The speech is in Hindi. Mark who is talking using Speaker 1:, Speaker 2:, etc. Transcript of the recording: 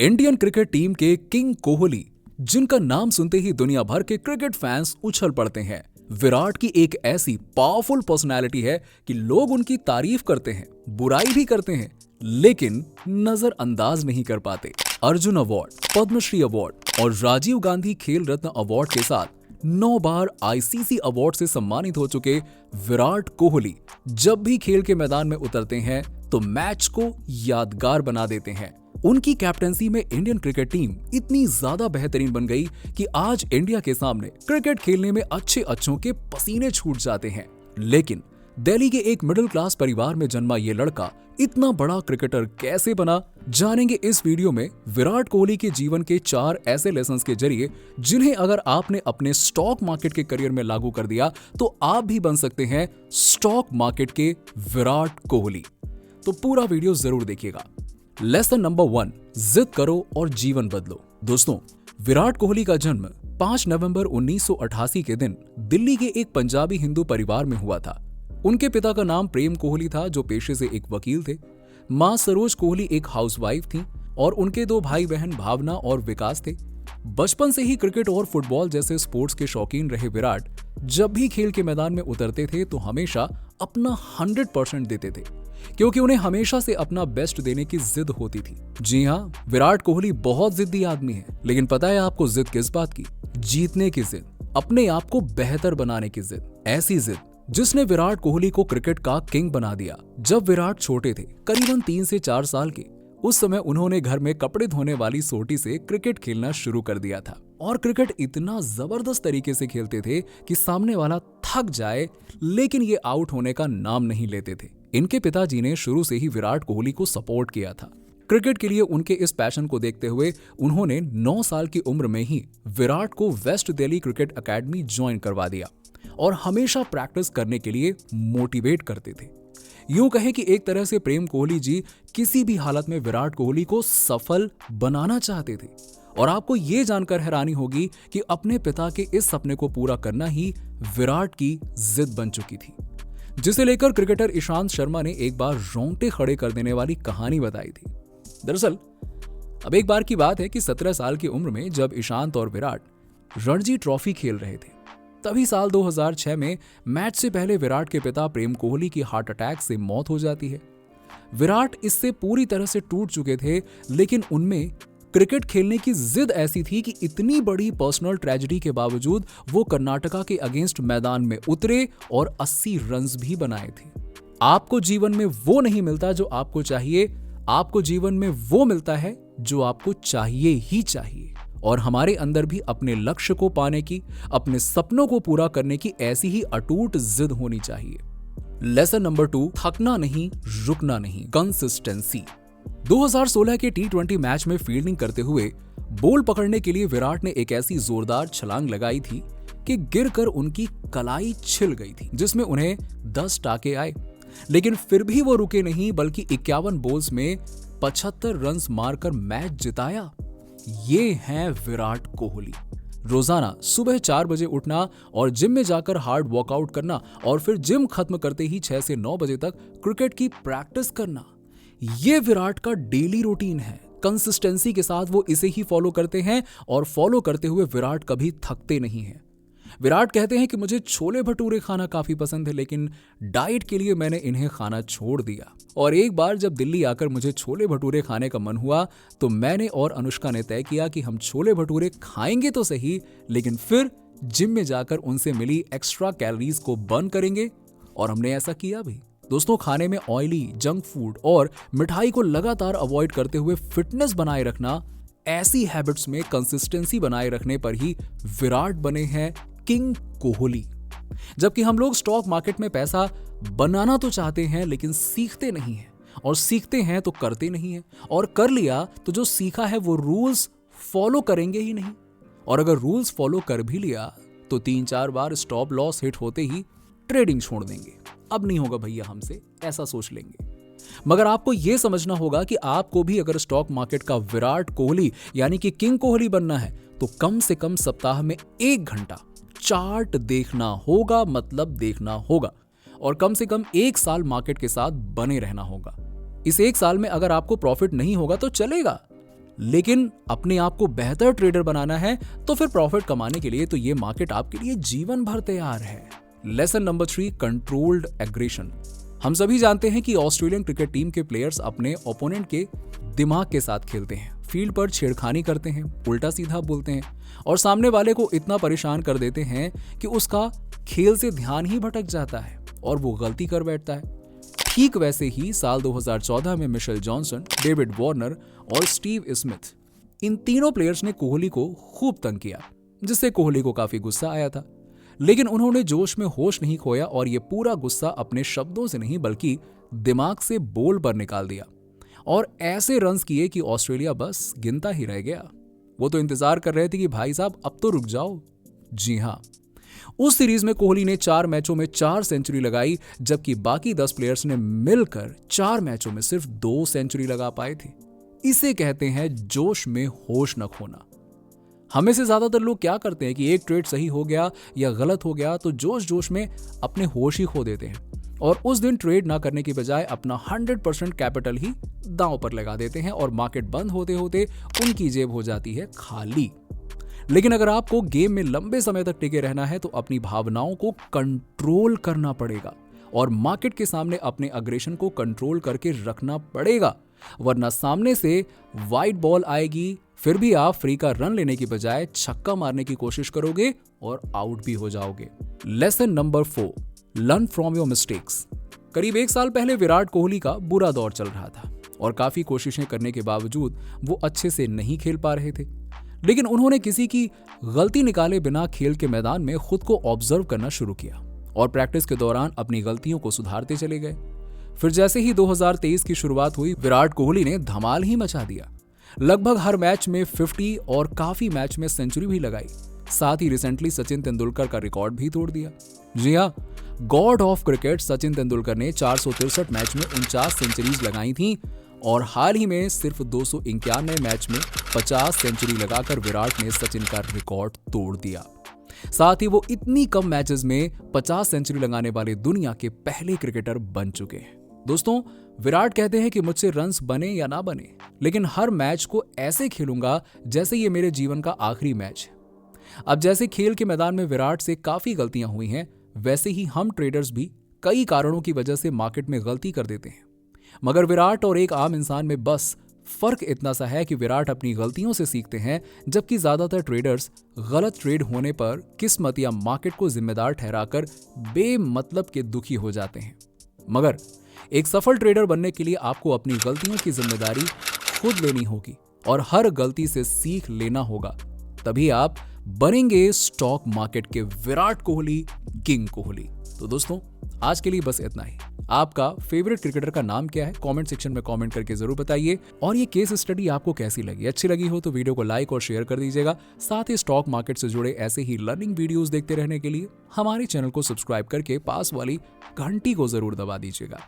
Speaker 1: इंडियन क्रिकेट टीम के किंग कोहली, जिनका नाम सुनते ही दुनिया भर के क्रिकेट फैंस उछल पड़ते हैं। विराट की एक ऐसी पावरफुल पर्सनैलिटी है कि लोग उनकी तारीफ करते हैं, बुराई भी करते हैं, लेकिन नजरअंदाज नहीं कर पाते। अर्जुन अवार्ड, पद्मश्री अवार्ड और राजीव गांधी खेल रत्न अवार्ड के साथ 9 बार आईसीसी अवार्ड से सम्मानित हो चुके विराट कोहली जब भी खेल के मैदान में उतरते हैं तो मैच को यादगार बना देते हैं। उनकी कैप्टनसी में इंडियन क्रिकेट टीम इतनी ज्यादा बेहतरीन बन गई कि आज इंडिया के सामने क्रिकेट खेलने में अच्छों के पसीने छूट जाते हैं। लेकिन दिल्ली के एक मिडिल क्लास परिवार में जन्मा ये लड़का इतना बड़ा क्रिकेटर कैसे बना, जानेंगे इस वीडियो में विराट कोहली के जीवन के 4 ऐसे लेसन्स के जरिए जिन्हें अगर आपने अपने स्टॉक मार्केट के करियर में लागू कर दिया तो आप भी बन सकते हैं स्टॉक मार्केट के विराट कोहली। तो पूरा वीडियो जरूर देखिएगा। लेसन नंबर 1, जिद करो और जीवन बदलो। दोस्तों, विराट कोहली का जन्म 5 नवंबर 1988 के दिन दिल्ली के एक पंजाबी हिंदू परिवार में हुआ था। उनके पिता का नाम प्रेम कोहली था, जो पेशे से एक वकील थे। मां सरोज कोहली एक हाउसवाइफ थी और उनके 2 भाई बहन भावना और विकास थे। बचपन से ही क्रिकेट और फुटबॉल जैसे स्पोर्ट्स के शौकीन रहे विराट जब भी खेल के मैदान में उतरते थे तो हमेशा अपना 100% देते थे, क्योंकि उन्हें हमेशा से अपना बेस्ट देने की जिद होती थी। जी हाँ, विराट कोहली बहुत जिद्दी आदमी है, लेकिन पता है आपको जिद किस बात की? जीतने की जिद, अपने आप को बेहतर बनाने की जिद। ऐसी जिद जिसने विराट कोहली को क्रिकेट का किंग बना दिया। जब विराट छोटे थे, करीबन 3 से 4 साल के, उस समय उन्होंने घर में कपड़े धोने वाली सोटी से क्रिकेट खेलना शुरू कर दिया था और क्रिकेट इतना जबरदस्त तरीके से खेलते थे कि सामने वाला थक जाए लेकिन ये आउट होने का नाम नहीं लेते थे। इनके पिताजी ने शुरू से ही विराट कोहली को सपोर्ट किया था। क्रिकेट के लिए उनके इस पैशन को देखते हुए उन्होंने 9 साल की उम्र में ही विराट को West Delhi Cricket Academy join करवा दिया और हमेशा प्रैक्टिस करने के लिए मोटिवेट करते थे। यूं कहें कि एक तरह से प्रेम कोहली जी किसी भी हालत में विराट कोहली को सफल बनाना चाहते थे। और आपको ये जानकर हैरानी होगी कि अपने पिता के इस सपने को पूरा करना ही विराट की जिद बन चुकी थी, जिसे लेकर क्रिकेटर ईशांत शर्मा ने एक बार रोंगटे खड़े कर देने वाली कहानी बताई थी। दरअसल अब एक बार की बात है कि 17 साल की उम्र में जब ईशांत और विराट रणजी ट्रॉफी खेल रहे थे, तभी साल 2006 में मैच से पहले विराट के पिता प्रेम कोहली की हार्ट अटैक से मौत हो जाती है। विराट इससे पूरी तरह से टूट चुके थे, लेकिन उनमें क्रिकेट खेलने की जिद ऐसी थी कि इतनी बड़ी पर्सनल ट्रेजेडी के बावजूद वो कर्नाटका के अगेंस्ट मैदान में उतरे और 80 रन्स भी बनाए थे। आपको जीवन में वो नहीं मिलता जो आपको चाहिए, आपको जीवन में वो मिलता है जो आपको चाहिए ही चाहिए। और हमारे अंदर भी अपने लक्ष्य को पाने की, अपने सपनों को पूरा करने की ऐसी ही अटूट जिद होनी चाहिए। लेसन नंबर 2, थकना नहीं, रुकना नहीं, कंसिस्टेंसी। 2016 के T20 मैच में फील्डिंग करते हुए बॉल पकड़ने के लिए विराट ने एक ऐसी जोरदार छलांग लगाई थी कि गिरकर उनकी कलाई छिल गई थी, जिसमें उन्हें 10 टाके आए। लेकिन फिर भी वो रुके नहीं, बल्कि 51 बॉल्स में 75 रन्स मारकर मैच जिताया। ये हैं विराट कोहली। रोजाना सुबह 4 बजे उठना और जिम में जाकर हार्ड वर्कआउट करना और फिर जिम खत्म करते ही 6 से 9 बजे तक क्रिकेट की प्रैक्टिस करना, ये विराट का डेली रूटीन है। कंसिस्टेंसी के साथ वो इसे ही फॉलो करते हैं और फॉलो करते हुए विराट कभी थकते नहीं हैं। विराट कहते हैं कि मुझे छोले भटूरे खाना काफी पसंद है, लेकिन डाइट के लिए मैंने इन्हें खाना छोड़ दिया। और एक बार जब दिल्ली आकर मुझे छोले भटूरे खाने का मन हुआ तो मैंने और अनुष्का ने तय किया कि हम छोले भटूरे खाएंगे तो सही, लेकिन फिर जिम में जाकर उनसे मिली एक्स्ट्रा कैलोरीज को बर्न करेंगे। और हमने ऐसा किया भी। दोस्तों, खाने में ऑयली, जंक फूड और मिठाई को लगातार अवॉइड करते हुए फिटनेस बनाए रखना, ऐसी हैबिट्स में कंसिस्टेंसी बनाए रखने पर ही विराट बने हैं किंग कोहली। जबकि हम लोग स्टॉक मार्केट में पैसा बनाना तो चाहते हैं, लेकिन सीखते नहीं हैं, और सीखते हैं तो करते नहीं हैं, और कर लिया तो जो सीखा है वो रूल्स फॉलो करेंगे ही नहीं। और अगर रूल्स फॉलो कर भी लिया तो 3-4 बार स्टॉप लॉस हिट होते ही ट्रेडिंग छोड़ देंगे। अब नहीं होगा भैया हमसे, ऐसा सोच लेंगे। मगर आपको यह समझना होगा कि आपको भी अगर स्टॉक मार्केट का विराट कोहली यानी कि किंग कोहली बनना है तो कम से कम सप्ताह में 1 घंटा चार्ट देखना होगा, मतलब देखना होगा, और कम से कम 1 साल मार्केट के साथ बने रहना होगा। इस 1 साल में अगर आपको प्रॉफिट नहीं होगा तो चलेगा, लेकिन अपने आप को बेहतर ट्रेडर बनाना है तो फिर प्रॉफिट कमाने के लिए तो ये मार्केट आपके लिए जीवन भर तैयार है। Lesson number 3, controlled aggression. हम सभी जानते हैं कि ऑस्ट्रेलियन क्रिकेट टीम के प्लेयर्स अपने ओपोनेंट के दिमाग के साथ खेलते हैं, फील्ड पर छेड़खानी करते हैं, उल्टा सीधा बोलते हैं और सामने वाले को इतना परेशान कर देते हैं कि उसका खेल से ध्यान ही भटक जाता है और वो गलती कर बैठता है। ठीक वैसे ही साल 2014 में मिशेल जॉनसन, डेविड वार्नर और स्टीव स्मिथ, इन तीनों प्लेयर्स ने कोहली को खूब तंग किया, जिससे कोहली को काफी गुस्सा आया था। लेकिन उन्होंने जोश में होश नहीं खोया और ये पूरा गुस्सा अपने शब्दों से नहीं बल्कि दिमाग से बोल पर निकाल दिया और ऐसे रन्स किए कि ऑस्ट्रेलिया बस गिनता ही रह गया। वो तो इंतजार कर रहे थे कि भाई साहब अब तो रुक जाओ। जी हाँ, उस सीरीज में कोहली ने 4 मैचों में 4 सेंचुरी लगाई, जबकि बाकी 10 प्लेयर्स ने मिलकर 4 मैचों में सिर्फ 2 सेंचुरी लगा पाए थे। इसे कहते हैं जोश में होश न खोना। हमें से ज्यादातर लोग क्या करते हैं कि एक ट्रेड सही हो गया या गलत हो गया तो जोश जोश में अपने होश ही खो देते हैं और उस दिन ट्रेड ना करने की बजाय अपना 100% कैपिटल ही दांव पर लगा देते हैं और मार्केट बंद होते होते उनकी जेब हो जाती है खाली। लेकिन अगर आपको गेम में लंबे समय तक टिके रहना है तो अपनी भावनाओं को कंट्रोल करना पड़ेगा और मार्केट के सामने अपने अग्रेशन को कंट्रोल करके रखना पड़ेगा, वरना सामने से वाइड बॉल आएगी, फिर भी आप फ्री का रन लेने की बजाय छक्का मारने की कोशिश करोगे और आउट भी हो जाओगे। Lesson number 4, learn from your mistakes. करीब 1 साल पहले विराट कोहली का बुरा दौर चल रहा था और काफी कोशिशें करने के बावजूद वो अच्छे से नहीं खेल पा रहे थे। लेकिन उन्होंने किसी की गलती निकाले बिना खेल के मैदान में खुद को ऑब्जर्व करना शुरू किया और प्रैक्टिस के दौरान अपनी गलतियों को सुधारते चले गए। फिर जैसे ही 2023 की शुरुआत हुई, विराट कोहली ने धमाल ही मचा दिया। लगभग हर मैच में 50 और काफी मैच में सेंचुरी भी लगाई। साथ ही रिसेंटली सचिन तेंदुलकर का रिकॉर्ड भी तोड़ दिया। जी हाँ, God of cricket Sachin Tendulkar ने 463 मैच में 49 सेंचुरीज लगाई थी और हाल ही में सिर्फ 291 मैच में 50 सेंचुरी लगाकर विराट ने सचिन का रिकॉर्ड तोड़ दिया। साथ ही वो इतनी कम मैचेस में 50 सेंचुरी लगाने वाले दुनिया के पहले क्रिकेटर बन चुके हैं। दोस्तों, विराट कहते हैं कि मुझसे रन्स बने या ना बने, लेकिन हर मैच को ऐसे खेलूंगा जैसे ये मेरे जीवन का आखिरी मैच है। अब जैसे खेल के मैदान में विराट से काफी गलतियां हुई हैं, वैसे ही हम ट्रेडर्स भी कई कारणों की वजह से मार्केट में गलती कर देते हैं। मगर विराट और एक आम इंसान में बस फर्क इतना सा है कि विराट अपनी गलतियों से सीखते हैं, जबकि ज्यादातर ट्रेडर्स गलत ट्रेड होने पर किस्मत या मार्केट को जिम्मेदार ठहराकर बेमतलब के दुखी हो जाते हैं। मगर एक सफल ट्रेडर बनने के लिए आपको अपनी गलतियों की जिम्मेदारी खुद लेनी होगी और हर गलती से सीख लेना होगा, तभी आप बनेंगे स्टॉक मार्केट के विराट कोहली, किंग कोहली। तो दोस्तों, आज के लिए बस इतना ही। आपका फेवरेट क्रिकेटर का नाम क्या है? कमेंट सेक्शन में कमेंट करके जरूर बताइए और ये केस स्टडी आपको कैसी लगी? अच्छी लगी हो तो वीडियो को लाइक और शेयर कर दीजिएगा। साथ ही स्टॉक मार्केट से जुड़े ऐसे ही लर्निंग वीडियोस देखते रहने के लिए हमारे चैनल को सब्सक्राइब करके पास वाली घंटी को जरूर दबा दीजिएगा।